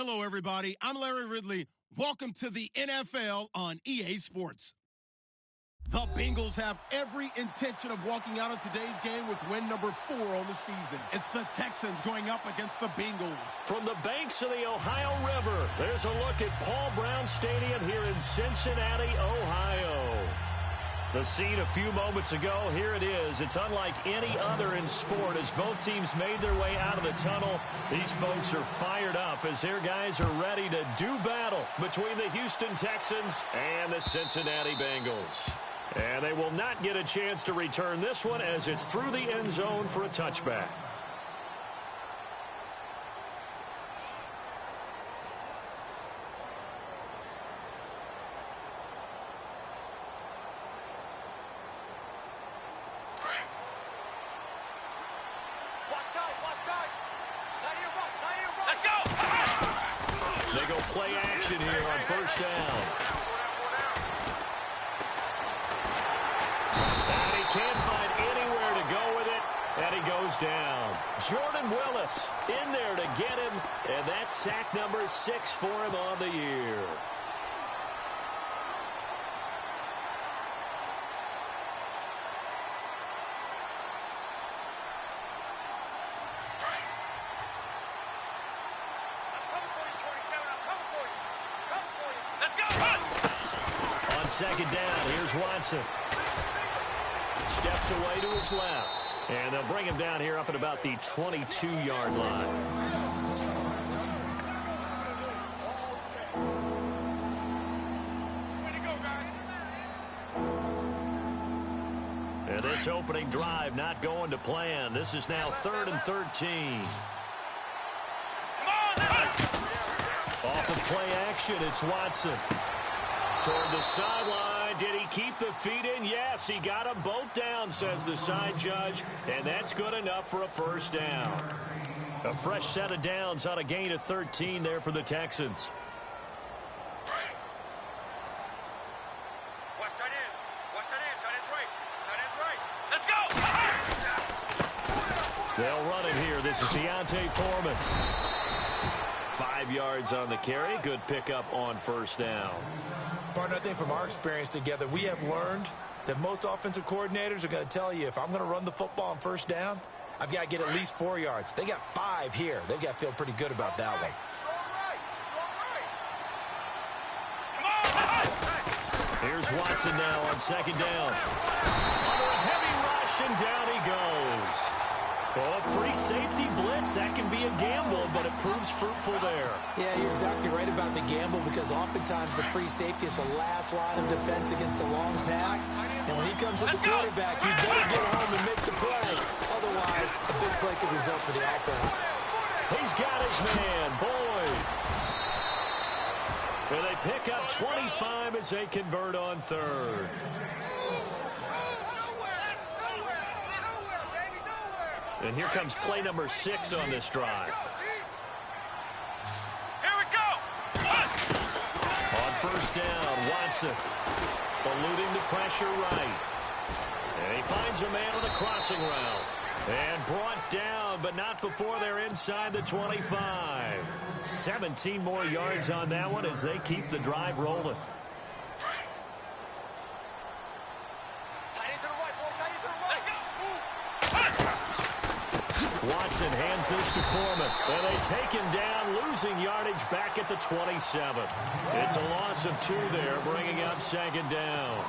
Hello, everybody. I'm Larry Ridley. Welcome to the NFL on EA Sports. The Bengals have every intention of walking out of today's game with win number 4 on the season. It's the Texans going up against the Bengals. From the banks of the Ohio River, there's a look at Paul Brown Stadium here in Cincinnati, Ohio. The scene a few moments ago, here it is. It's unlike any other in sport as both teams made their way out of the tunnel. These folks are fired up as their guys are ready to do battle between the Houston Texans and the Cincinnati Bengals. And they will not get a chance to return this one as it's through the end zone for a touchback. They go play action here on first down. And he can't find anywhere to go with it, and he goes down. Jordan Willis in there to get him, and that's sack number 6 for him on the year. Second down, here's Watson. Steps away to his left. And they'll bring him down here up at about the 22-yard line. And this opening drive not going to plan. This is now 3rd and 13. Off of play action, it's Watson. Toward the sideline. Did he keep the feet in? Yes, he got them both down, says the side judge, and that's good enough for a first down. A fresh set of downs on a gain of 13 there for the Texans. Watch tight end. Watch tight end. Tight end's right. Tight end's right. Let's go. They'll run it here. This is Deontay Foreman. 5 yards on the carry. Good pickup on first down. Partner, I think from our experience together, we have learned that most offensive coordinators are going to tell you if I'm going to run the football on first down, I've got to get at least 4 yards. They got 5 here. They've got to feel pretty good about that one. Here's Watson now on second down. Under a heavy rush, and down he goes. Well, a free safety blitz, that can be a gamble, but it proves fruitful there. Yeah, you're exactly right about the gamble because oftentimes the free safety is the last line of defense against a long pass. And when he comes at the quarterback, you better get home and make the play. Otherwise, a big play could result for the offense. He's got his man, Boyd. And they pick up 25 as they convert on third. And here comes play number 6 on this drive. Here we go. On first down, Watson eluding the pressure right. And he finds a man on the crossing route. And brought down, but not before they're inside the 25. 17 more yards on that one as they keep the drive rolling. Watson hands this to Foreman, and they take him down, losing yardage back at the 27. It's a loss of 2 there, bringing up second down.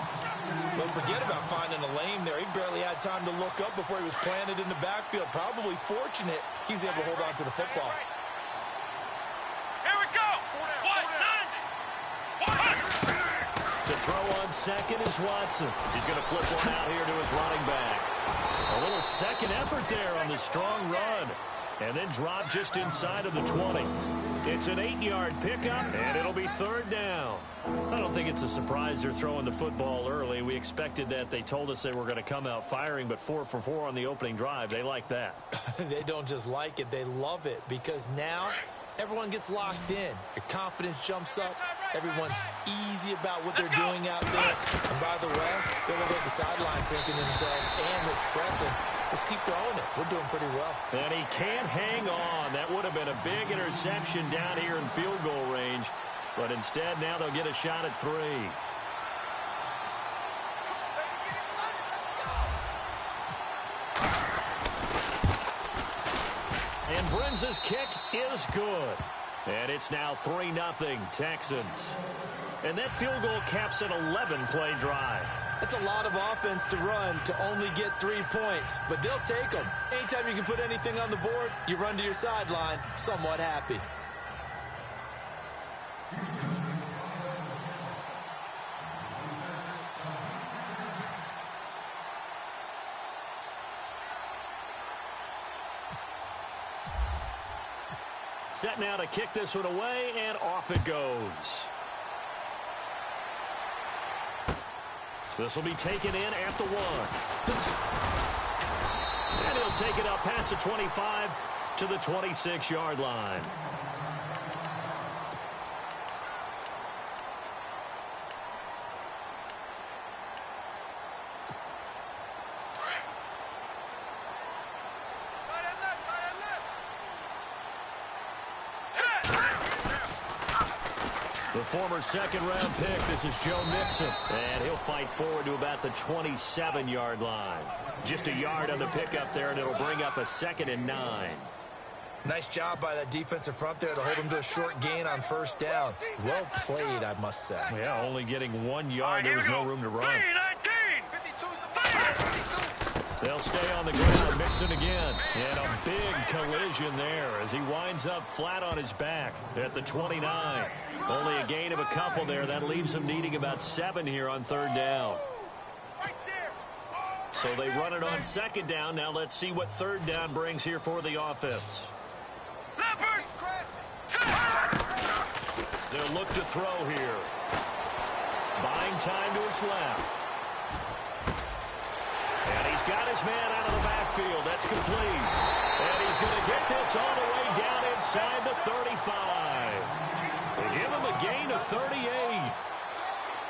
Don't forget about finding a lane there. He barely had time to look up before he was planted in the backfield. Probably fortunate he was able to hold on to the football. Here we go. To throw on second is Watson. He's going to flip one out here to his running back. A little second effort there on the strong run. And then drop just inside of the 20. It's an 8-yard pickup, and it'll be third down. I don't think it's a surprise they're throwing the football early. We expected that. They told us they were going to come out firing, but 4 for 4 on the opening drive. They like that. They don't just like it. They love it because now everyone gets locked in. Your confidence jumps up. Everyone's easy about what they're doing out there. And by the way, they're looking at the sideline thinking to themselves and expressing, Let's keep throwing it. We're doing pretty well. And he can't hang on. That would have been a big interception down here in field goal range. But instead, now they'll get a shot at 3. And Brenza's kick is good. And it's now 3-0 Texans. And that field goal caps an 11-play drive. That's a lot of offense to run to only get 3 points, but they'll take them. Anytime you can put anything on the board, you run to your sideline somewhat happy. Set now to kick this one away, and off it goes. This will be taken in at the 1. And he'll take it up past the 25 to the 26-yard line. The former second-round pick, this is Joe Mixon. And he'll fight forward to about the 27-yard line. Just a yard on the pickup there, and it'll bring up a 2nd and 9. Nice job by that defensive front there to hold him to a short gain on first down. Well played, I must say. Yeah, only getting 1 yard. There was no room to run. They'll stay on the ground. Mixon again. And a big collision there as he winds up flat on his back at the 29. Only a gain of a couple there. That leaves him needing about 7 here on 3rd down. So they run it on 2nd down. Now let's see what 3rd down brings here for the offense. They'll look to throw here. Buying time to his left. And he's got his man out of the backfield. That's complete. And he's going to get this all the way down inside the 35. They give him a gain of 38.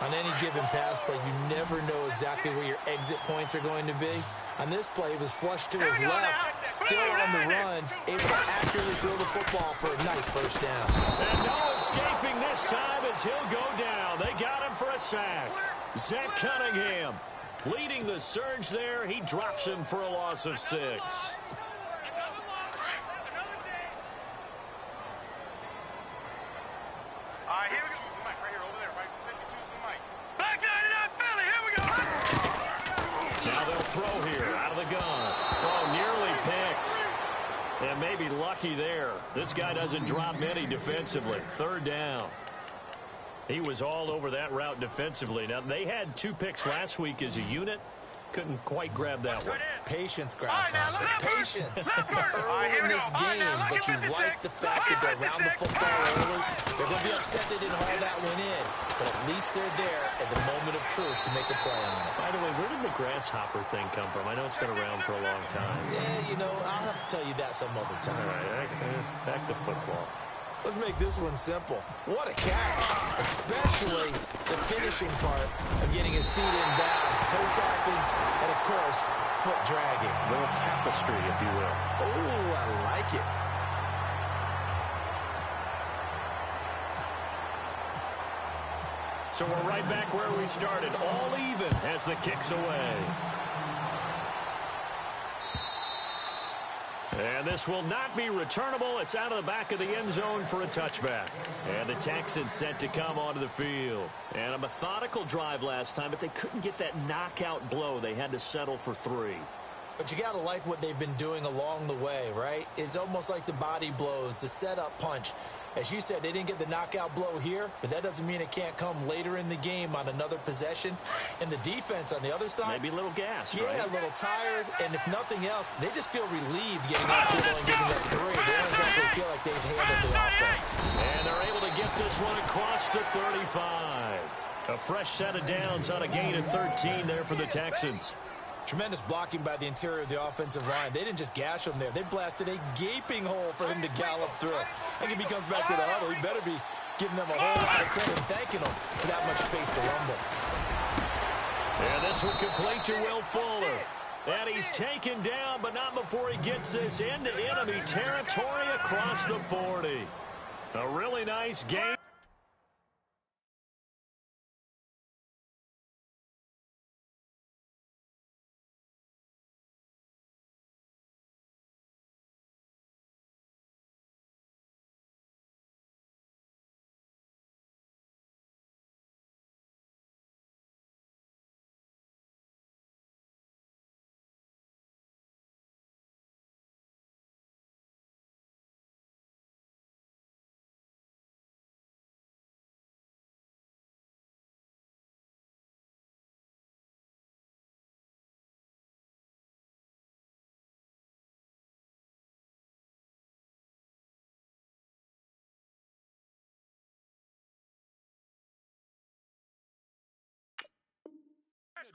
On any given pass play, you never know exactly where your exit points are going to be. On this play, it was flushed to his left, still on the run, able to accurately throw the football for a nice first down. And no escaping this time as he'll go down. They got him for a sack. Zach Cunningham leading the surge there. He drops him for a loss of 6. Here we go. Choose the mic right here, over there, right? Choose the mic. Back 99 Philly, here we go. Now they'll throw here out of the gun. Oh, nearly picked. And maybe lucky there. This guy doesn't drop many defensively. 3rd down. He was all over that route defensively. Now, they had 2 picks last week as a unit. Couldn't quite grab that one. Patience, Grasshopper. Patience. Early in this game, but you like the fact that they're around the football early. They're going to be upset they didn't haul that one in, but at least they're there at the moment of truth to make a play on it. By the way, where did the grasshopper thing come from? I know it's been around for a long time. Yeah, you know, I'll have to tell you that some other time. All right, back to football. Let's make this one simple. What a catch, especially the finishing part of getting his feet in bounds, toe tapping, and of course, foot dragging. A little tapestry, if you will. Oh, I like it. So we're right back where we started, all even as the kick's away. And this will not be returnable. It's out of the back of the end zone for a touchback. And the Texans set to come onto the field. And a methodical drive last time, but they couldn't get that knockout blow. They had to settle for 3. But you got to like what they've been doing along the way, right? It's almost like the body blows, the setup punch. As you said, they didn't get the knockout blow here, but that doesn't mean it can't come later in the game on another possession. And the defense on the other side, maybe a little gas, yeah, right? A little tired, and if nothing else, they just feel relieved getting up field and getting that 3. They don't exactly feel like they've handled the offense. And they're able to get this one across the 35. A fresh set of downs on a gain of 13 there for the Texans. Tremendous blocking by the interior of the offensive line. They didn't just gash him there. They blasted a gaping hole for him to gallop through. I think if he comes back to the huddle, he better be giving them a whole lot of credit and thanking them for that much space to rumble. And this one complete to Will Fuller. And he's taken down, but not before he gets this into enemy territory across the 40. A really nice game.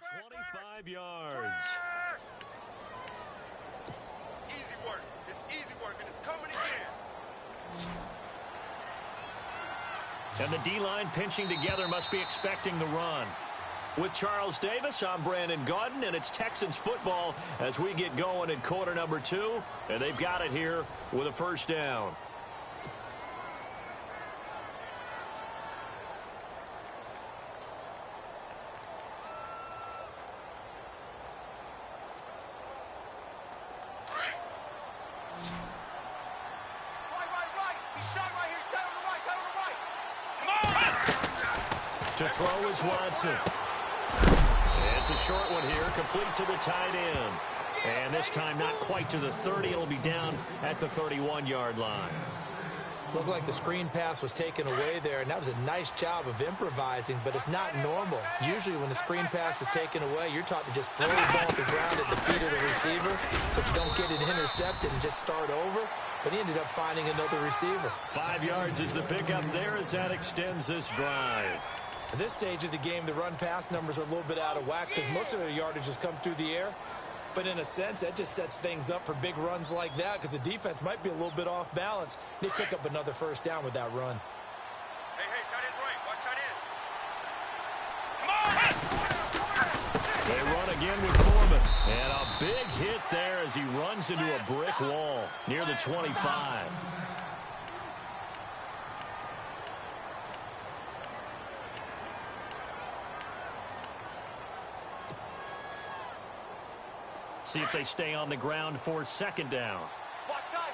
Crash, 25 yards. crash. Easy work. It's easy work, and it's coming again. And the D-line pinching together must be expecting the run. With Charles Davis, I'm Brandon Gaudin, and it's Texans football as we get going in quarter number 2. And they've got it here with a first down. To throw is Watson. It's a short one here, complete to the tight end. And this time not quite to the 30. It'll be down at the 31-yard line. Looked like the screen pass was taken away there, and that was a nice job of improvising, but it's not normal. Usually when the screen pass is taken away, you're taught to just throw the ball at the ground at the feet of the receiver so you don't get it intercepted and just start over. But he ended up finding another receiver. 5 yards is the pickup there as that extends this drive. At this stage of the game, the run-pass numbers are a little bit out of whack because most of their yardage has come through the air. But in a sense, that just sets things up for big runs like that because the defense might be a little bit off balance. They pick up another first down with that run. Hey, tight end's right. Watch tight end. They run again with Foreman. And a big hit there as he runs into a brick wall near the 25. See if they stay on the ground for second down. Watch tight.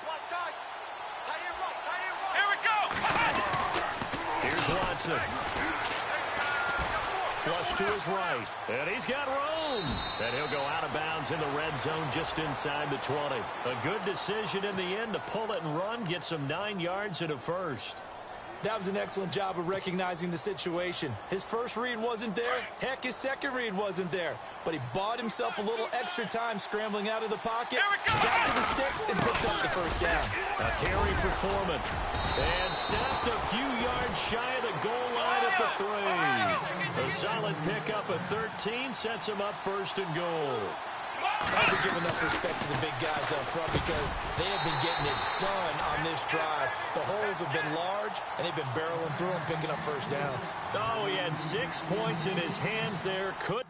Tight end right. Here we go. Here's Watson. Flush to his right. And he's got room. And he'll go out of bounds in the red zone just inside the 20. A good decision in the end to pull it and run. Get some 9 yards and a first. That was an excellent job of recognizing the situation. His first read wasn't there. Heck, his second read wasn't there. But he bought himself a little extra time scrambling out of the pocket, got to the sticks, and picked up the first down. A carry for Foreman. And snapped a few yards shy of the goal line at the 3. A solid pickup of 13 sets him up first and goal. Hard to give enough respect to the big guys up front because they have been getting it done on this drive. The holes have been large, and they've been barreling through them, picking up first downs. Oh, he had 6 points in his hands there. Could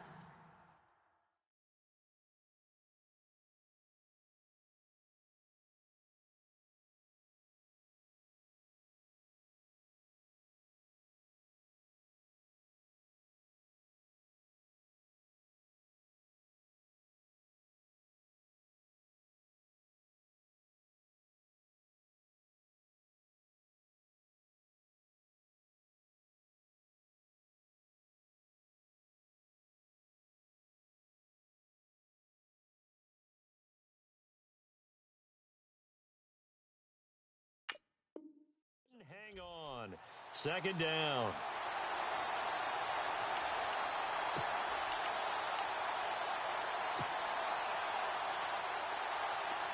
hang on. Second down.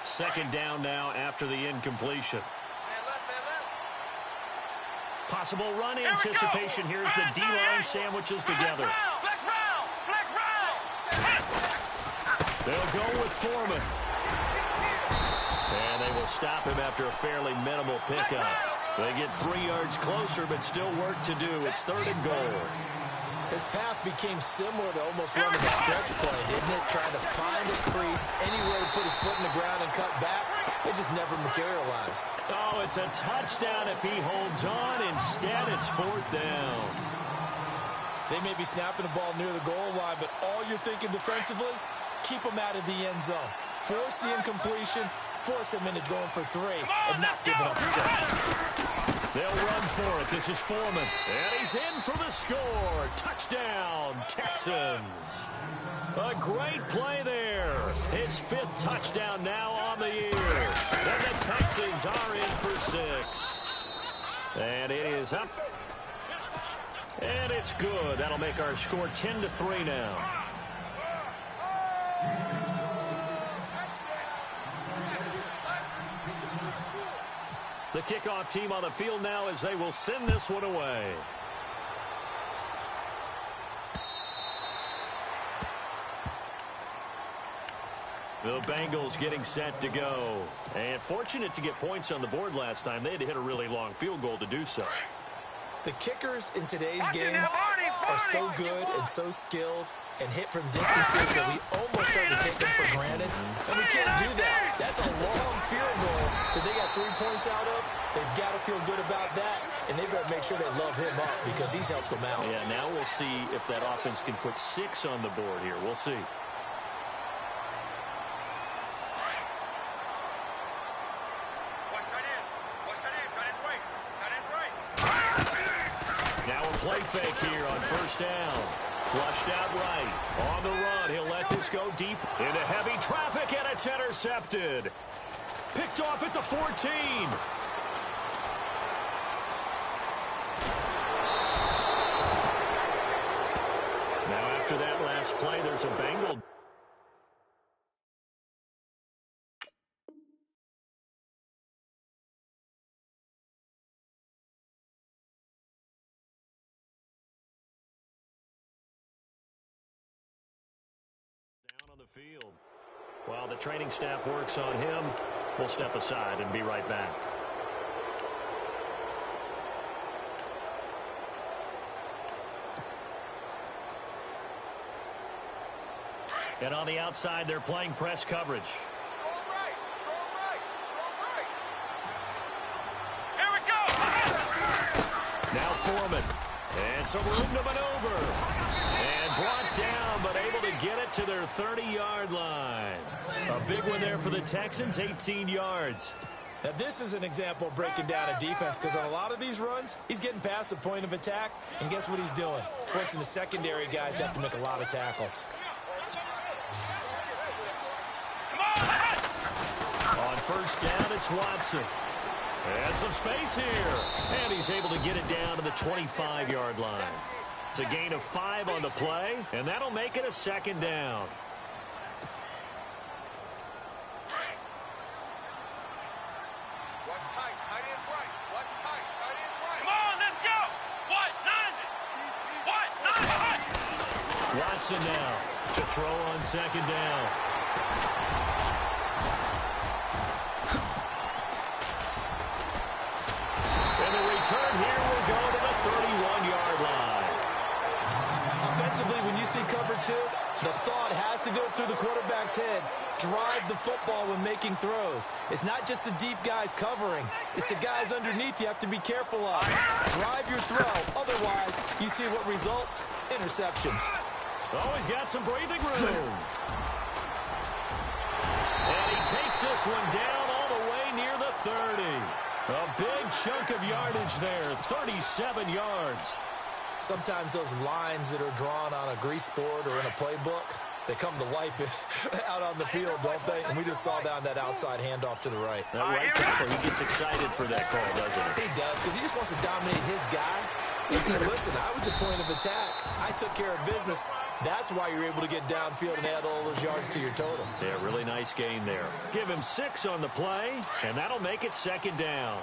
Second down now after the incompletion. Possible run anticipation here as the D-line sandwiches together. They'll go with Foreman. And they will stop him after a fairly minimal pickup. They get 3 yards closer, but still work to do. It's third and goal. His path became similar to almost running a stretch play, didn't it? Trying to find a crease, anywhere to put his foot in the ground and cut back. It just never materialized. Oh, it's a touchdown if he holds on. Instead, it's fourth down. They may be snapping the ball near the goal line, but all you're thinking defensively, keep them out of the end zone. Force the incompletion, force them into going for 3, and not giving up 6. They'll run for it. This is Foreman. And he's in for the score. Touchdown, Texans. A great play there. His 5th touchdown now on the year. And the Texans are in for 6. And it is up. And it's good. That'll make our score 10-3 now. The kickoff team on the field now as they will send this one away. The Bengals getting set to go. And fortunate to get points on the board last time. They had to hit a really long field goal to do so. The kickers in today's game are so good and so skilled and hit from distances that we almost start to take them for granted. And we can't do that. That's a long field goal that they got 3 points out of. They've got to feel good about that, and they better make sure they love him up because he's helped them out. Yeah, now we'll see if that offense can put 6 on the board here. We'll see. Now a play fake here on first down. Flushed out right. On the run, he'll let this go deep into heavy traffic, and it's intercepted. Picked off at the 14. Now after that last play, there's a Bengal. On the field. While the training staff works on him, we'll step aside and be right back. And on the outside, they're playing press coverage. Strong right, strong right, strong right. Here we go. Now Foreman. And some room to maneuver. And brought down, but able to get it to their 30-yard line. A big one there for the Texans, 18 yards. Now, this is an example of breaking down a defense because on a lot of these runs, he's getting past the point of attack, and guess what he's doing? Forcing the secondary guys to have to make a lot of tackles. On first down, it's Watson. And some space here. And he's able to get it down to the 25-yard line. It's a gain of 5 on the play, and that'll make it a second down. Watch tight, tight ends right. Watch tight, tight ends right. Come on, let's go. What? 90. What? 90. Watson now to throw on second down. And the return here will go to the 31-yard line. Offensively, when you see cover 2, the thought has to go through the quarterback's head. Drive the football when making throws. It's not just the deep guys covering. It's the guys underneath you have to be careful of. Drive your throw. Otherwise, you see what results? Interceptions. Oh, he's got some breathing room. And he takes this one down all the way near the 30. A big chunk of yardage there, 37 yards. Sometimes those lines that are drawn on a grease board or in a playbook, they come to life out on the field, don't they? And we just saw down that outside handoff to the right. That right tackle, he gets excited for that call, doesn't he? He does, because he just wants to dominate his guy. He said, listen, I was the point of attack. I took care of business. That's why you're able to get downfield and add all those yards to your total. Yeah, really nice gain there. Give him 6 on the play, and that'll make it second down.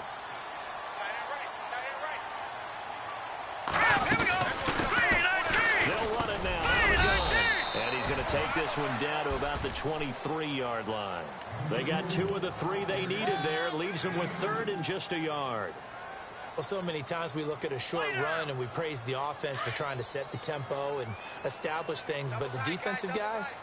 Here we go. 3-19. They'll run it now. Out of the gun. And he's going to take this one down to about the 23-yard line. They got 2 of the 3 they needed there. Leaves them with 3rd and just a yard. Well, so many times we look at a short run and we praise the offense for trying to set the tempo and establish things, but the defensive guys,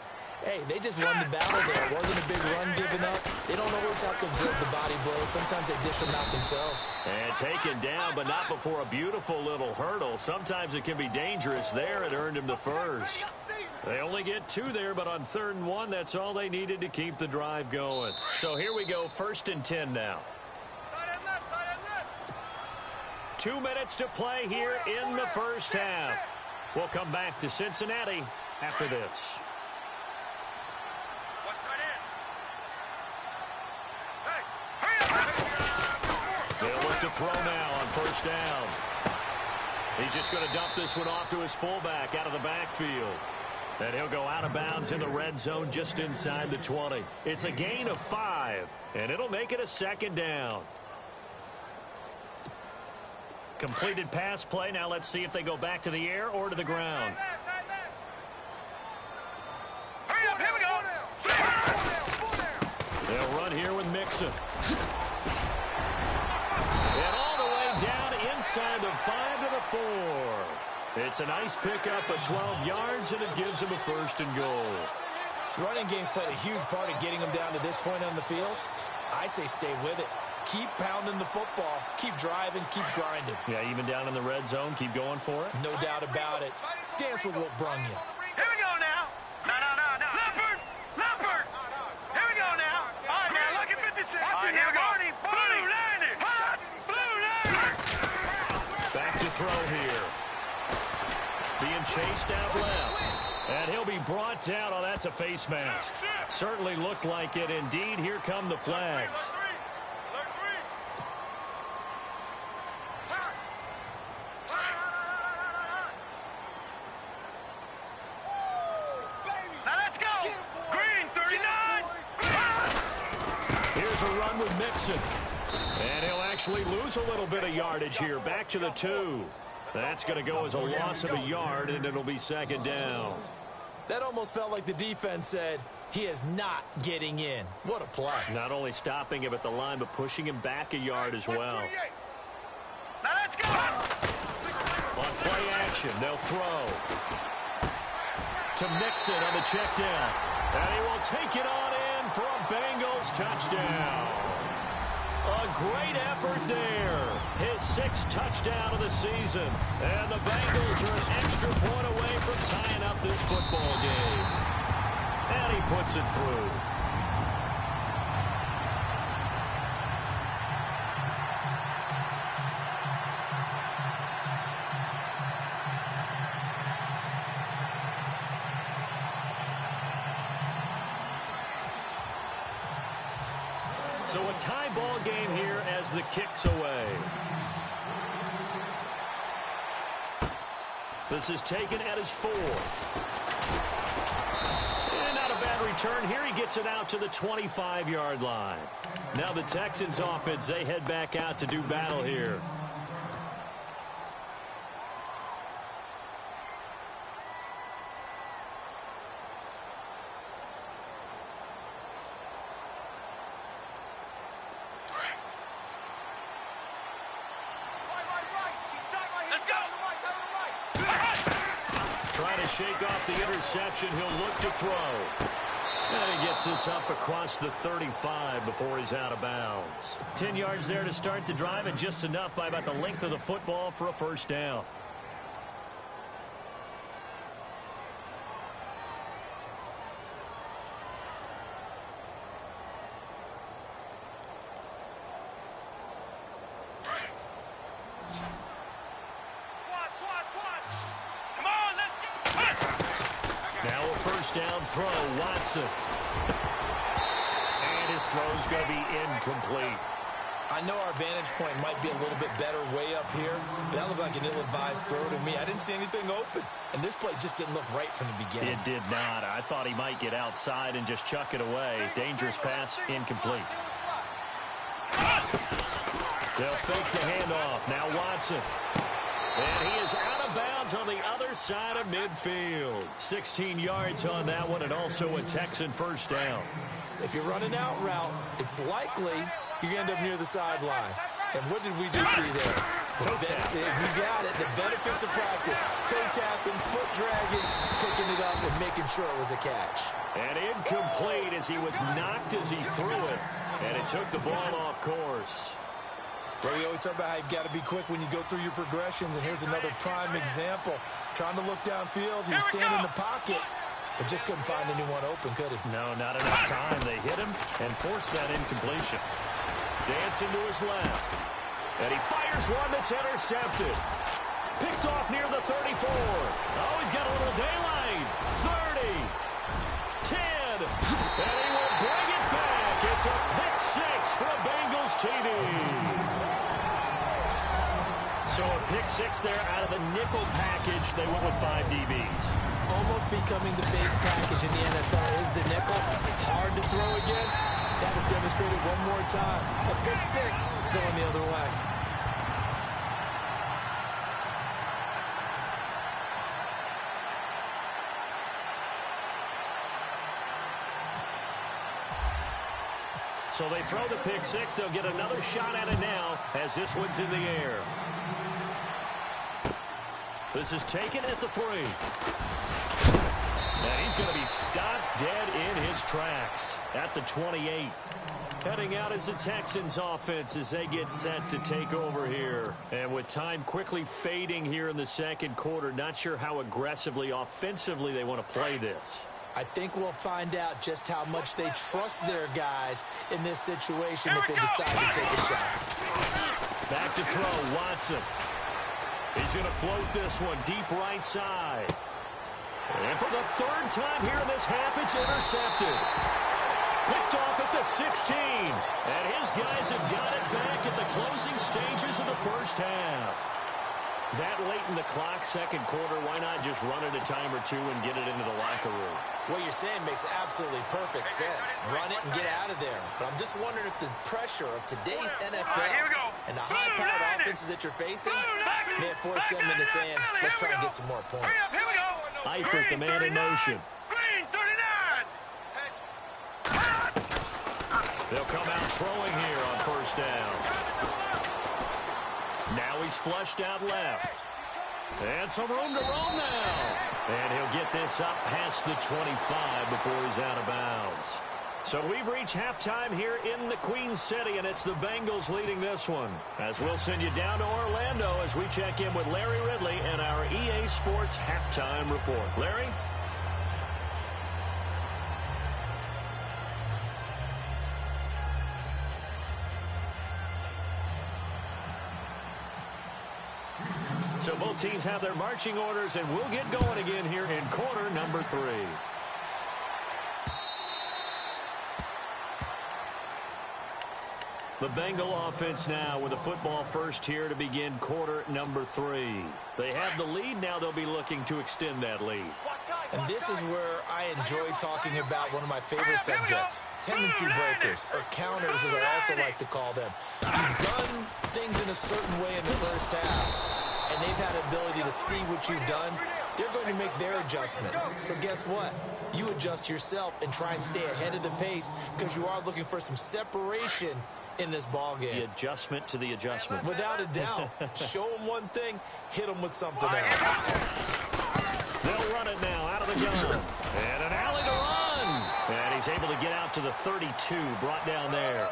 hey, they just won the battle there. It wasn't a big run given up. They don't always have to absorb the body blows. Sometimes they dish them out themselves. And taken down, but not before a beautiful little hurdle. Sometimes it can be dangerous there. It earned him the first. They only get 2 there, but on 3rd and 1, that's all they needed to keep the drive going. So here we go, 1st and 10 now. 2 minutes to play here in the first half. We'll come back to Cincinnati after this. They'll look to throw now on 1st down. He's just going to dump this one off to his fullback out of the backfield. And he'll go out of bounds in the red zone just inside the 20. It's a gain of 5, and it'll make it a 2nd down. Completed pass play. Now let's see if they go back to the air or to the ground. Hurry up, here we go. They'll run here with Mixon. And all the way down inside the 5 to the 4. It's a nice pickup of 12 yards, and it gives him a 1st and goal. The running game's played a huge part in getting them down to this point on the field. I say stay with it. Keep pounding the football. Keep driving. Keep grinding. Yeah, even down in the red zone, keep going for it. No doubt about it. Dance with what brung you. Here we go now. No. Leopard. Here we go now. All right, now, look at 56. All right, here we go. Blue landed. Blue landed. Back to throw here. Being chased out left. And he'll be brought down. Oh, that's a face mask. Certainly looked like it. Indeed, here come the flags. Now let's go. Green, 39. Here's a run with Mixon. And he'll actually lose a little bit of yardage here. Back to the 2. That's going to go as a loss of a yard, and it'll be 2nd down. That almost felt like the defense said, he is not getting in. What a play. Not only stopping him at the line, but pushing him back a yard as well. Now let's go. On play action, they'll throw. To Mixon on the check down. And he will take it on in for a Bengals touchdown. A great effort there. His 6th touchdown of the season. And the Bengals are an extra point away from tying up this football game. And he puts it through. So a tie ball game here as the kick's away. This is taken at his 4. And not a bad return here. He gets it out to the 25-yard line. Now the Texans offense, they head back out to do battle here. Shake off the interception. He'll look to throw. And he gets this up across the 35 before he's out of bounds. 10 yards there to start the drive, and just enough by about the length of the football for a 1st down. Now a 1st down throw, Watson. And his throw's going to be incomplete. I know our vantage point might be a little bit better way up here, but that looked like an ill-advised throw to me. I didn't see anything open, and this play just didn't look right from the beginning. It did not. I thought he might get outside and just chuck it away. Dangerous pass, incomplete. They'll fake the handoff. Now Watson. And he is out of bounds on the other side of midfield. 16 yards on that one, and also a Texan 1st down. If you're running out route, it's likely you're going to end up near the sideline. And what did we just see there? Toe tap. You got it. The benefits of practice. Toe tapping, foot dragging, picking it up, and making sure it was a catch. And incomplete as he was knocked as he threw it. And it took the ball off course. Well, we always talk about how you've got to be quick when you go through your progressions, and here's another prime example. Trying to look downfield, he was standing in the pocket, but just couldn't find anyone open, could he? No, not enough time. They hit him and forced that incompletion. Dancing to his left. And he fires one that's intercepted. Picked off near the 34. Oh, he's got a little daylight. 30. 10. And he will bring it back. It's a pick six for a Bengals TD. So a pick six there out of the nickel package. They went with 5 DBs. Almost becoming the base package in the NFL is the nickel. Hard to throw against. That was demonstrated one more time. A pick six going the other way. So they throw the pick six. They'll get another shot at it now as this one's in the air. This is taken at the 3. And he's going to be stopped dead in his tracks at the 28. Heading out is the Texans offense as they get set to take over here. And with time quickly fading here in the second quarter, not sure how aggressively, offensively they want to play this. I think we'll find out just how much they trust their guys in this situation if they decide to take a shot. Back to throw, Watson. He's going to float this one deep right side. And for the third time here in this half, it's intercepted. Picked off at the 16. And his guys have got it back at the closing stages of the first half. That late in the clock, second quarter, why not just run it a time or two and get it into the locker room? What you're saying makes absolutely perfect sense. Run it and get out of there. But I'm just wondering if the pressure of today's NFL and the high-powered offenses that you're facing may have forced them into saying, let's try and get some more points. Eifert, the man in motion. Green 39. They'll come out throwing here on first down. Now he's flushed out left. And some room to roam now. And he'll get this up past the 25 before he's out of bounds. So we've reached halftime here in the Queen City, and it's the Bengals leading this one. As we'll send you down to Orlando as we check in with Larry Ridley and our EA Sports halftime report. Larry? So both teams have their marching orders, and we'll get going again here in quarter number 3. The Bengal offense now with a football first here to begin quarter number 3. They have the lead. Now they'll be looking to extend that lead. And this is where I enjoy talking about one of my favorite subjects, tendency breakers, or counters as I also like to call them. You've done things in a certain way in the first half, and they've had the ability to see what you've done. They're going to make their adjustments. So guess what? You adjust yourself and try and stay ahead of the pace because you are looking for some separation in this ball game. The adjustment to the adjustment. Without a doubt. Show them one thing, hit them with something else. They'll run it now out of the gun. And an alley to run. And he's able to get out to the 32, brought down there.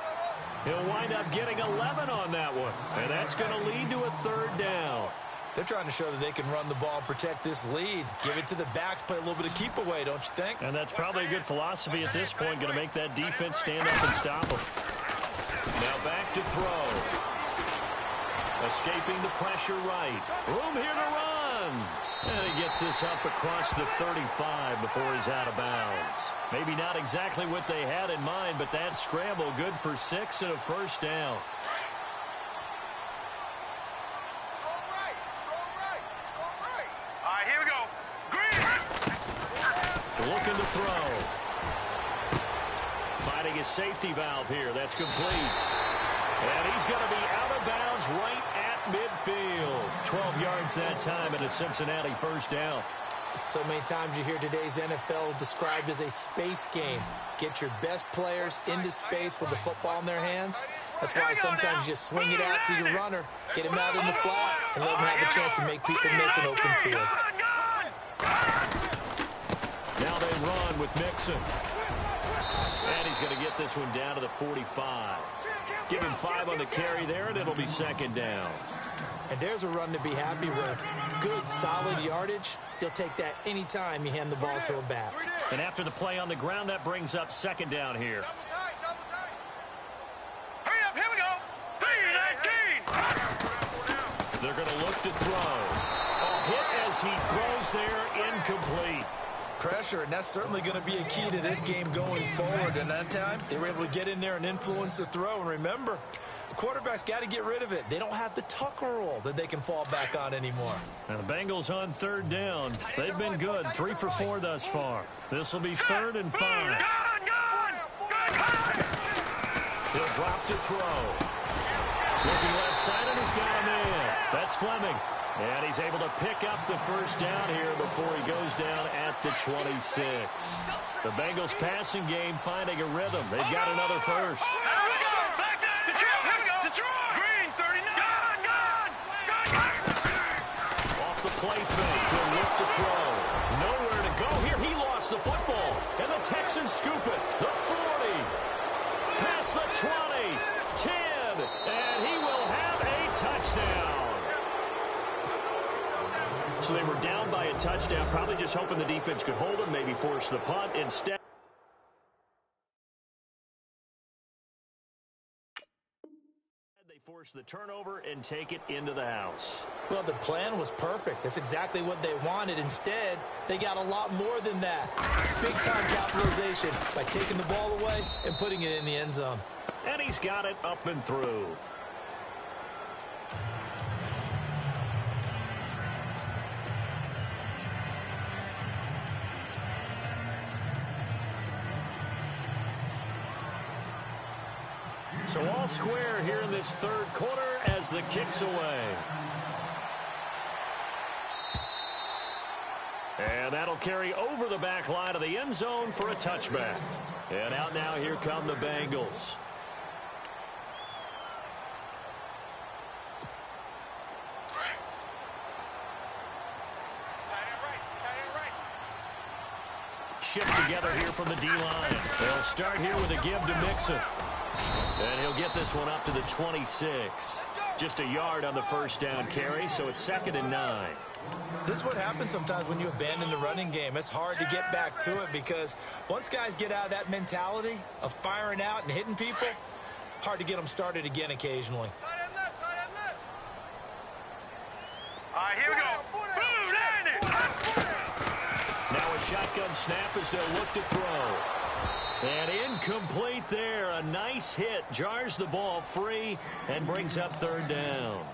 He'll wind up getting 11 on that one. And that's going to lead to a third down. They're trying to show that they can run the ball and protect this lead. Give it to the backs, play a little bit of keep away, don't you think? And that's probably a good philosophy at this point, going to make that defense stand up and stop them. Now back to throw. Escaping the pressure right. Room here to run. And he gets this up across the 35 before he's out of bounds. Maybe not exactly what they had in mind, but that scramble good for 6 and a first down. Here we go. Green. Looking to throw. Finding his safety valve here. That's complete. And he's going to be out of bounds right at midfield. 12 yards that time and a Cincinnati first down. So many times you hear today's NFL described as a space game. Get your best players into space with the football in their hands. That's why sometimes you just swing it out to your runner, get him out in the flat, and let him have a chance to make people miss an open field. Now they run with Mixon. And he's going to get this one down to the 45. Give him 5 on the carry there, and it'll be second down. And there's a run to be happy with. Good, solid yardage. He'll take that anytime you hand the ball to a back. And after the play on the ground, that brings up second down here. Hurry up, here we go. 3-19. They're going to look to throw. A hit as he throws there, incomplete. Pressure, and that's certainly going to be a key to this game going forward. And that time, they were able to get in there and influence the throw. And remember, the quarterback's got to get rid of it. They don't have the tuck roll that they can fall back on anymore. Now the Bengals on third down. They've been good, 3 for 4 thus far. This will be 3rd and 5. He'll drop to throw. Looking left side, and he's got a man. That's Fleming. And he's able to pick up the first down here before he goes down at the 26. The Bengals passing game finding a rhythm. They've got another first. Let's go. Back there. Detroit, here we go. Detroit. Green, 39. Gone. Off the play fake. He'll look to throw. Nowhere to go here. He lost the football. And the Texans scoop it. The 40. Past the 20. 10. And he will have a touchdown. So they were down by a touchdown, probably just hoping the defense could hold them, maybe force the punt. Instead, they force the turnover and take it into the house. Well, the plan was perfect. That's exactly what they wanted. Instead, they got a lot more than that. Big-time capitalization by taking the ball away and putting it in the end zone. And he's got it up and through. So all square here in this third quarter as the kick's away. And that'll carry over the back line of the end zone for a touchback. And out now, here come the Bengals. Shift together here from the D-line. They'll start here with a give to Mixon. And he'll get this one up to the 26. Just a yard on the first down carry, so it's 2nd and 9. This is what happens sometimes when you abandon the running game. It's hard to get back to it because once guys get out of that mentality of firing out and hitting people, hard to get them started again occasionally. All right, here we go. Blue, landed. Now a shotgun snap as they'll look to throw. And incomplete there. A nice hit. Jars the ball free and brings up 3rd down.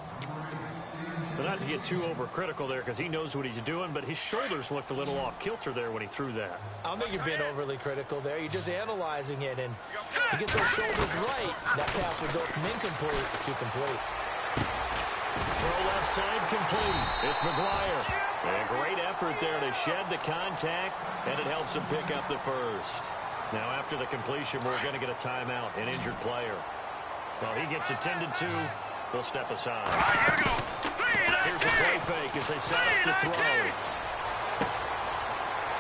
But not to get too overcritical there because he knows what he's doing, but his shoulders looked a little off kilter there when he threw that. I don't think you're being overly critical there. You're just analyzing it, and if he gets those shoulders right, that pass would go from incomplete to complete. Throw left side complete. It's McGuire. A great effort there to shed the contact, and it helps him pick up the first. Now, after the completion, we're going to get a timeout, an injured player. Well, he gets attended to. He'll step aside. All right, here we go. Here's a play fake as they set up to throw.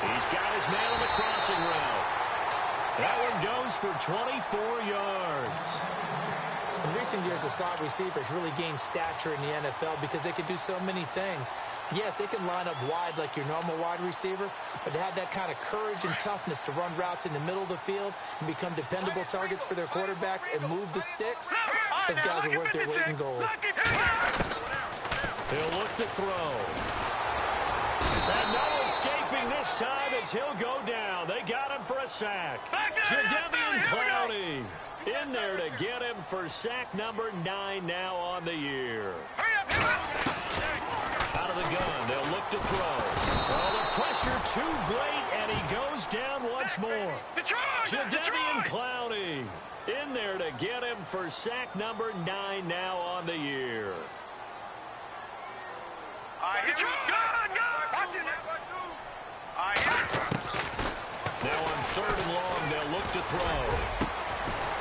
He's got his man on the crossing route. That one goes for 24 yards. In recent years, the slot receivers really gained stature in the NFL because they can do so many things. Yes, they can line up wide like your normal wide receiver, but to have that kind of courage and toughness to run routes in the middle of the field and become dependable targets for their quarterbacks and move the sticks, those guys are worth their weight in gold. He'll look to throw. And no escaping this time as he'll go down. They got him for a sack. Jadeveon Clowney in there to get him for sack number 9 now on the year. Out of the gun, they'll look to throw. Well, the pressure too great, and he goes down once more. Jadeveon Clowney in there to get him for sack number 9 now on the year. Now on 3rd and long, they'll look to throw.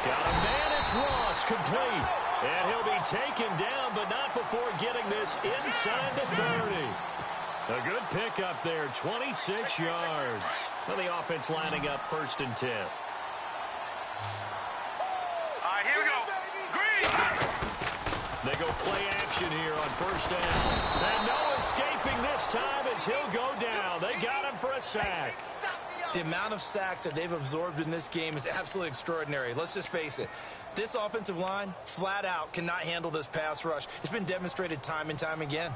Got a man, it's Cross complete. And he'll be taken down, but not before getting this inside the 30. A good pickup there, 26 yards. Well, the offense lining up 1st and 10. All right, here we go. Green. They go play action here on 1st down. And no escaping this time as he'll go down. They got him for a sack. The amount of sacks that they've absorbed in this game is absolutely extraordinary. Let's just face it. This offensive line, flat out, cannot handle this pass rush. It's been demonstrated time and time again.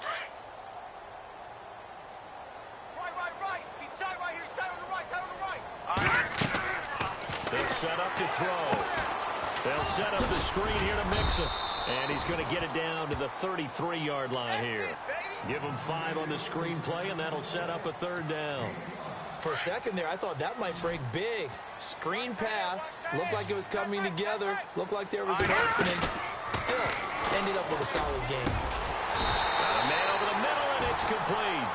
Right. He's tight right here. He's tight on the right. All right. They'll set up to throw. They'll set up the screen here to mix it. And he's going to get it down to the 33-yard line here. Give him 5 on the screen play, and that'll set up a 3rd down. For a second there, I thought that might break big. Screen pass. Looked like it was coming together. Looked like there was an opening. Still, ended up with a solid game. Got a man over the middle, and it's complete.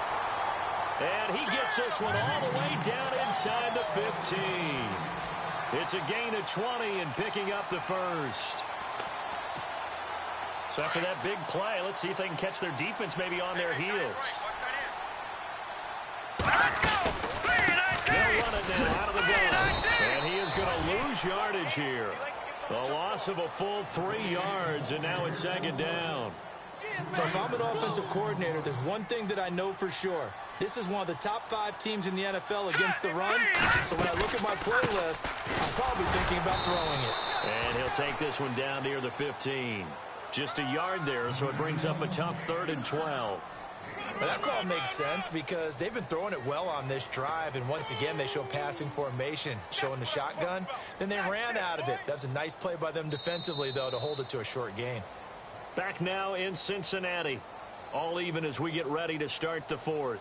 And he gets this one all the way down inside the 15. It's a gain of 20 and picking up the 1st. So after that big play, let's see if they can catch their defense maybe on their heels. Let's go. They'll run it now out of the gun. And he is going to lose yardage here. A loss of a full 3 yards, and now it's 2nd down. So if I'm an offensive coordinator, there's one thing that I know for sure. This is one of the top 5 teams in the NFL against the run. So when I look at my play list, I'm probably thinking about throwing it. And he'll take this one down near the 15. Just a yard there, so it brings up a tough 3rd and 12. But that call makes sense because they've been throwing it well on this drive, and once again they show passing formation, showing the shotgun. Then they ran out of it. That's a nice play by them defensively, though, to hold it to a short gain. Back now in Cincinnati. All even as we get ready to start the 4th.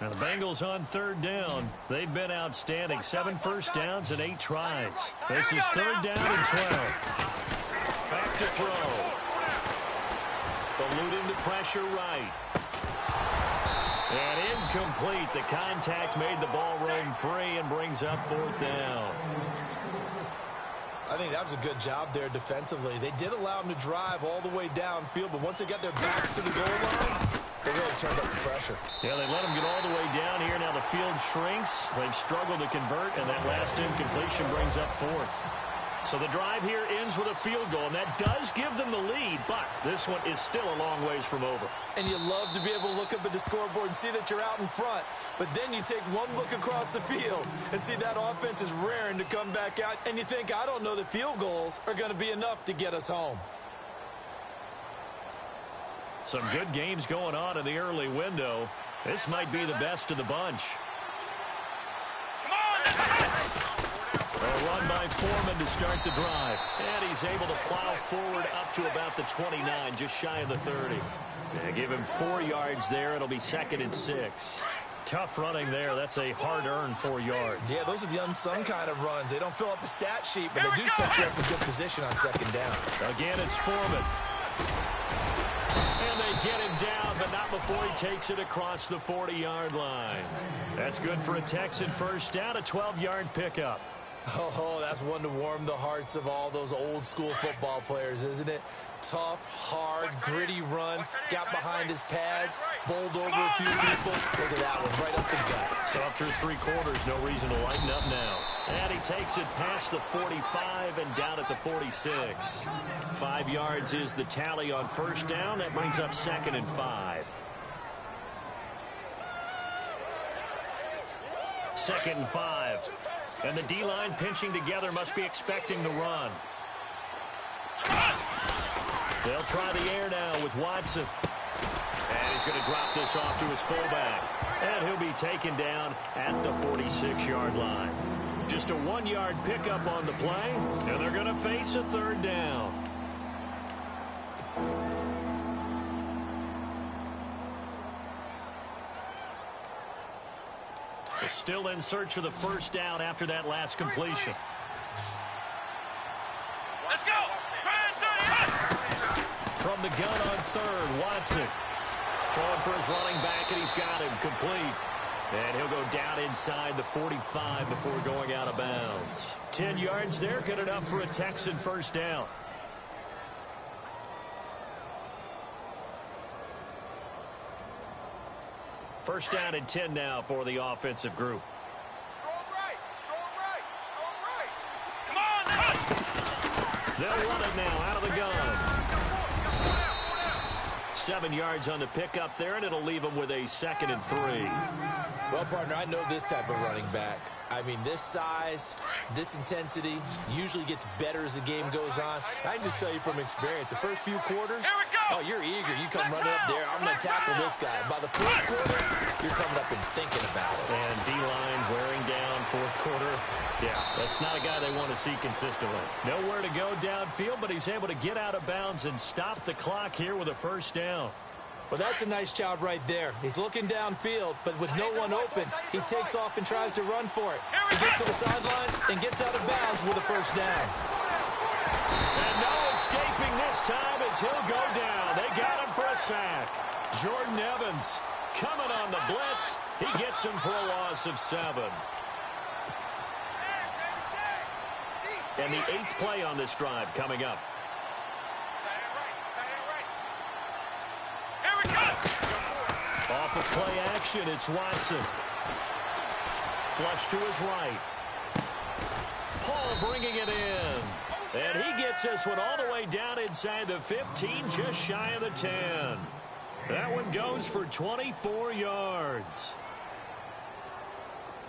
Now the Bengals on 3rd down. They've been outstanding. 7 first downs and 8 tries. This is 3rd down and 12. Back to throw. Eluding the pressure right. And incomplete. The contact made the ball roam free and brings up 4th down. I think that was a good job there defensively. They did allow them to drive all the way downfield, but once they got their backs to the goal line, they really turned up the pressure. Yeah, they let them get all the way down here. Now the field shrinks. They've struggled to convert, and that last incompletion brings up 4th. So the drive here ends with a field goal, and that does give them the lead, but this one is still a long ways from over. And you love to be able to look up at the scoreboard and see that you're out in front, but then you take one look across the field and see that offense is raring to come back out, and you think, I don't know that field goals are going to be enough to get us home. Some good games going on in the early window. This might be the best of the bunch. A run by Foreman to start the drive. And he's able to plow forward up to about the 29, just shy of the 30. They give him 4 yards there. It'll be 2nd and 6. Tough running there. That's a hard-earned 4 yards. Yeah, those are the unsung kind of runs. They don't fill up the stat sheet, but they do set you up in good position on 2nd down. Again, it's Foreman. And they get him down, but not before he takes it across the 40-yard line. That's good for a Texan first down, a 12-yard pickup. Oh, that's one to warm the hearts of all those old-school football players, isn't it? Tough, hard, gritty run, got behind his pads, bowled over a few people. Look at that one, right up the gut. So up through 3 quarters, no reason to lighten up now. And he takes it past the 45 and down at the 46. 5 yards is the tally on first down. That brings up 2nd and 5. 2nd and 5. And the D-line pinching together must be expecting the run. They'll try the air now with Watson. And he's going to drop this off to his fullback. And he'll be taken down at the 46-yard line. Just a 1-yard pickup on the play, and they're going to face a 3rd down. They're still in search of the first down after that last completion. from the gun on third. Watson throwing for his running back, and he's got him complete. And he'll go down inside the 45 before going out of bounds. 10 yards there, good enough for a Texan first down. First down and 10 now for the offensive group. Strong right, strong right, strong right. Come on, they'll run it now out of the gun. 7 yards on the pickup there, and it'll leave them with a 2nd and 3. Well, partner, I know this type of running back. I mean, this size, this intensity usually gets better as the game goes on. I can just tell you from experience, the first few quarters, oh, you're eager. You come running up there, I'm going to tackle this guy. By the fourth quarter, you're coming up and thinking about it. And D-line wearing down fourth quarter. Yeah, that's not a guy they want to see consistently. Nowhere to go downfield, but he's able to get out of bounds and stop the clock here with a first down. Well, that's a nice job right there. He's looking downfield, but with no one open, he takes off and tries to run for it. He gets to the sidelines and gets out of bounds with a first down. And no escaping this time as he'll go down. They got him for a sack. Jordan Evans coming on the blitz. He gets him for a loss of 7. And the 8th play on this drive coming up. Off of play action, it's Watson. Flush to his right. Paul bringing it in. And he gets this one all the way down inside the 15, just shy of the 10. That one goes for 24 yards.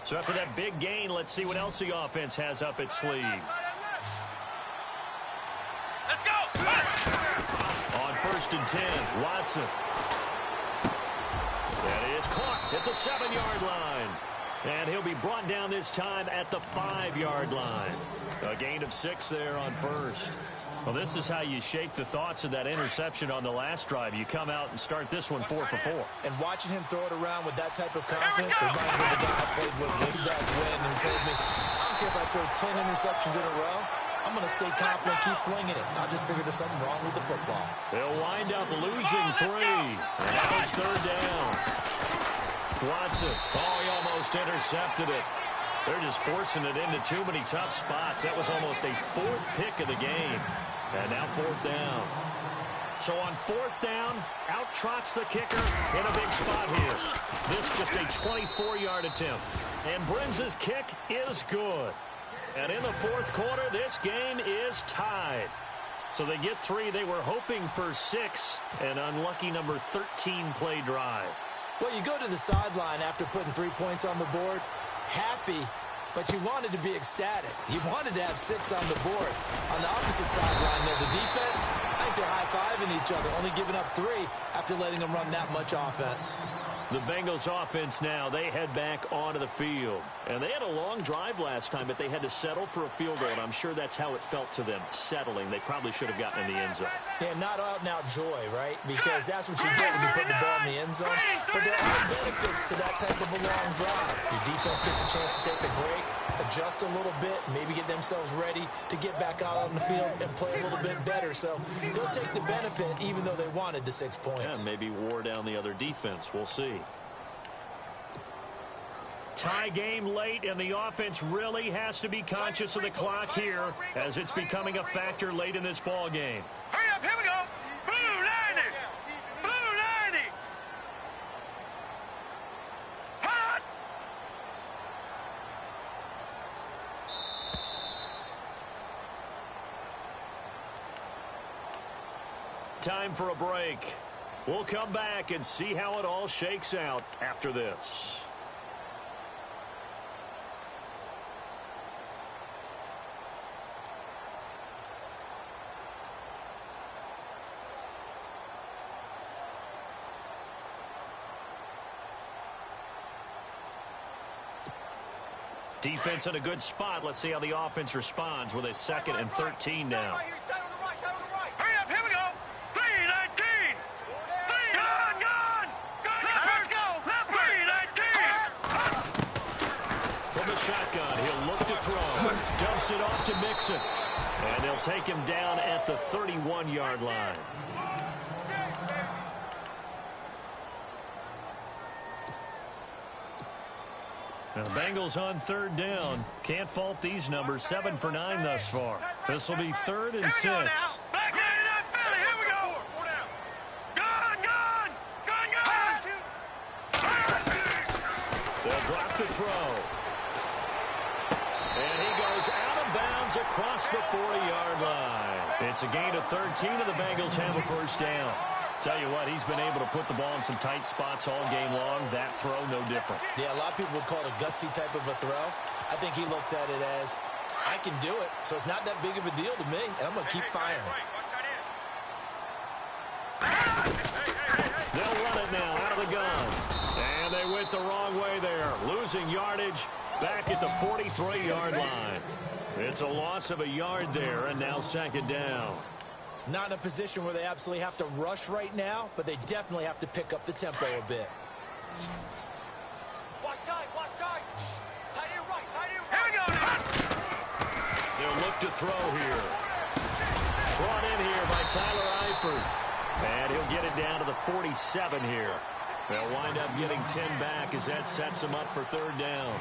So after that big gain, let's see what else the offense has up its sleeve. let's go. On 1st and 10, Watson. That is caught at the 7-yard line. And he'll be brought down this time at the 5-yard line. A gain of 6 there on 1st. Well, this is how you shape the thoughts of that interception on the last drive. You come out and start this one 4 for 4. And watching him throw it around with that type of confidence reminds me of the guy I played with way back when who told me, I don't care if I throw 10 interceptions in a row. I'm going to stay confident, keep flinging it. I just figured there's something wrong with the football. They'll wind up losing 3. And now it's 3rd down. Watson. Oh, he almost intercepted it. They're just forcing it into too many tough spots. That was almost a 4th pick of the game. And now 4th down. So on 4th down, out trots the kicker in a big spot here. This just a 24-yard attempt. And Brinz's kick is good. And in the 4th quarter, this game is tied. So they get 3. They were hoping for 6. An unlucky number 13 play drive. Well, you go to the sideline after putting 3 points on the board, happy, but you wanted to be ecstatic. You wanted to have 6 on the board. On the opposite sideline there, the defense, I think they're high-fiving each other, only giving up 3 after letting them run that much offense. The Bengals offense now, they head back onto the field. And they had a long drive last time, but they had to settle for a field goal, and I'm sure that's how it felt to them, settling. They probably should have gotten in the end zone. Yeah, not out-and-out joy, right? Because that's what you get when you put the ball in the end zone. But there are benefits to that type of a long drive. Your defense gets a chance to take a break, adjust a little bit, maybe get themselves ready to get back out on the field and play a little bit better. So they'll take the benefit even though they wanted the 6 points. Yeah, maybe wore down the other defense. We'll see. Tie game late, and the offense really has to be conscious of the clock here as it's becoming a factor late in this ball game. Hurry up, here we go. Blue 90. Blue 90. Hot. Time for a break. We'll come back and see how it all shakes out after this. Defense in a good spot. Let's see how the offense responds with a 2nd and 13 now. Hurry up, here we go. 319. Gone. Let's go. 319. From the shotgun, he'll look to throw. Dumps it off to Mixon. And they'll take him down at the 31-yard line. The Bengals on third down. Can't fault these numbers. 7 for 9 thus far. This will be 3rd and 6. Back in that Philly. Here we go. Gun. They'll drop the throw. And he goes out of bounds across the 40-yard line. It's a gain of 13, and the Bengals have a first down. Tell you what, he's been able to put the ball in some tight spots all game long. That throw, no different. Yeah, a lot of people would call it a gutsy type of a throw. I think he looks at it as, I can do it, so it's not that big of a deal to me, and I'm going to keep firing. They'll run it now out of the gun. And they went the wrong way there. Losing yardage back at the 43-yard line. It's a loss of a yard there, and now 2nd down. Not in a position where they absolutely have to rush right now, but they definitely have to pick up the tempo a bit. Watch tight. Tight end right. Here we go now. They'll look to throw here. Brought in here by Tyler Eifert. And he'll get it down to the 47 here. They'll wind up getting 10 back as that sets them up for 3rd down.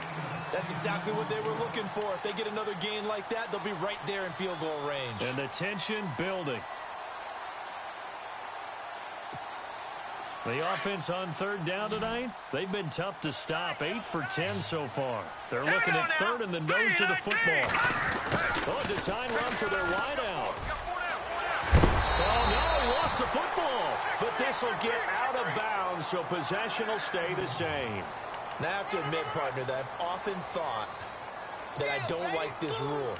That's exactly what they were looking for. If they get another gain like that, they'll be right there in field goal range. And the tension building. The offense on 3rd down tonight, they've been tough to stop. 8 for 10 so far. They're looking at 3rd in the nose of the football. Oh, design run for their wideout. Oh, no, he lost the football. But this will get out of bounds, so possession will stay the same. Now, I have to admit, partner, that I've often thought that I don't like this rule,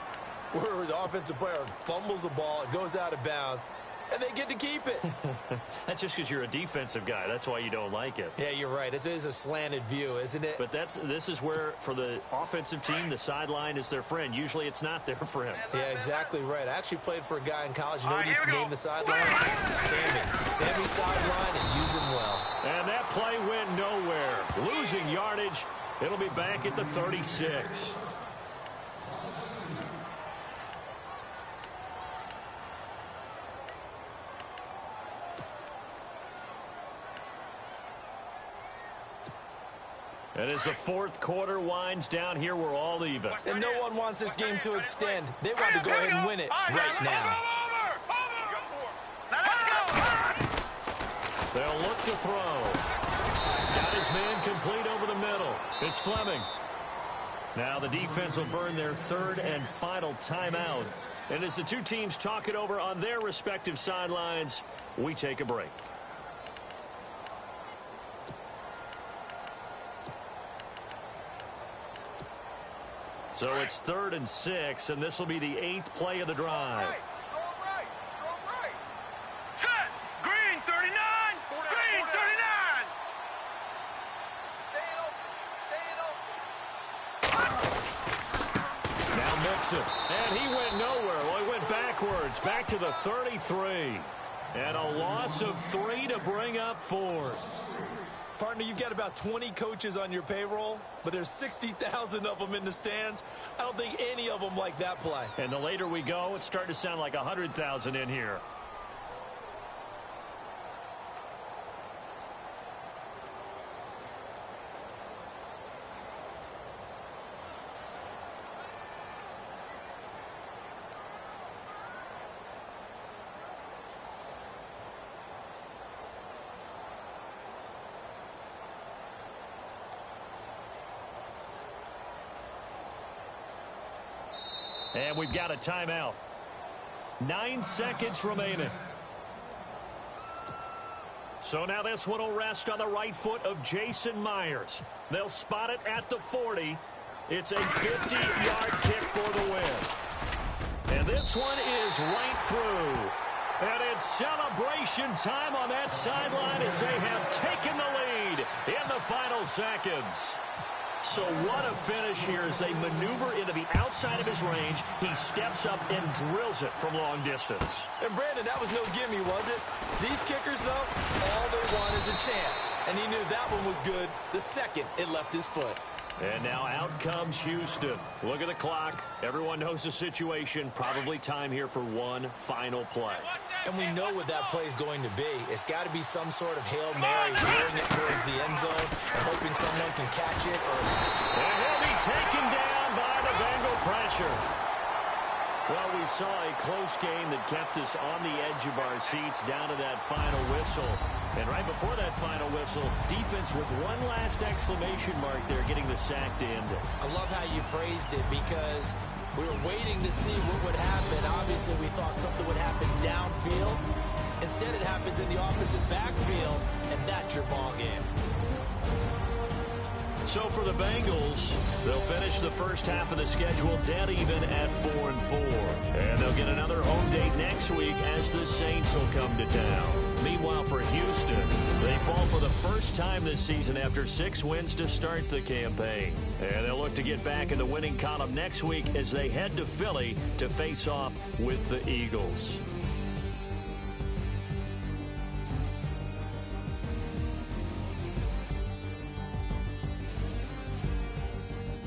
where the offensive player fumbles the ball, it goes out of bounds, and they get to keep it. That's just because you're a defensive guy. That's why you don't like it. Yeah, you're right. It is a slanted view, isn't it? But this is where, for the offensive team, the sideline is their friend. Usually it's not their friend. Yeah, exactly right. I actually played for a guy in college. You know what he used to name the sideline? Sammy sideline, and use him well. And that play went nowhere. Losing yardage. It'll be back at the 36. And as the 4th quarter winds down here, we're all even. And no one wants this game to extend. They want to go ahead and win it right now. They'll look to throw. Got his man complete over the middle. It's Fleming. Now the defense will burn their 3rd and final timeout. And as the two teams talk it over on their respective sidelines, we take a break. So it's 3rd and 6, and this will be the 8th play of the drive. Strong right. Set. Green 39. Green 39. Staying open. Now Mixon. And he went nowhere. Well, he went backwards. Back to the 33. And a loss of 3 to bring up 4. Partner, you've got about 20 coaches on your payroll, but there's 60,000 of them in the stands. I don't think any of them like that play. And the later we go, it's starting to sound like 100,000 in here. And we've got a timeout. 9 seconds remaining. So now this one will rest on the right foot of Jason Myers. They'll spot it at the 40. It's a 50-yard kick for the win. And this one is right through. And it's celebration time on that sideline as they have taken the lead in the final seconds. So what a finish here as they maneuver into the outside of his range. He steps up and drills it from long distance. And Brandon, that was no gimme, was it? These kickers, though, all they want is a chance. And he knew that one was good the second it left his foot. And now out comes Houston. Look at the clock. Everyone knows the situation. Probably time here for one final play. And we know what that play is going to be. It's got to be some sort of Hail Mary, throwing it towards the end zone and hoping someone can catch it. And he'll be taken down by the Bengal pressure. Well, we saw a close game that kept us on the edge of our seats down to that final whistle. And right before that final whistle, defense with one last exclamation mark there, getting the sack to end it. I love how you phrased it because we were waiting to see what would happen. Obviously, we thought something would happen downfield. Instead, it happens in the offensive backfield, and that's your ball game. So for the Bengals, they'll finish the first half of the schedule dead even at 4-4. And they'll get another home date next week as the Saints will come to town. Meanwhile, for Houston, they fall for the first time this season after 6 wins to start the campaign. And they'll look to get back in the winning column next week as they head to Philly to face off with the Eagles.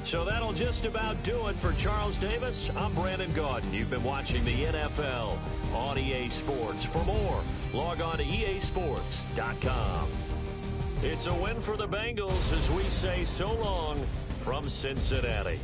So that'll just about do it for Charles Davis. I'm Brandon Gaudin. You've been watching the NFL on EA Sports. For more, log on to easports.com. It's a win for the Bengals as we say so long from Cincinnati.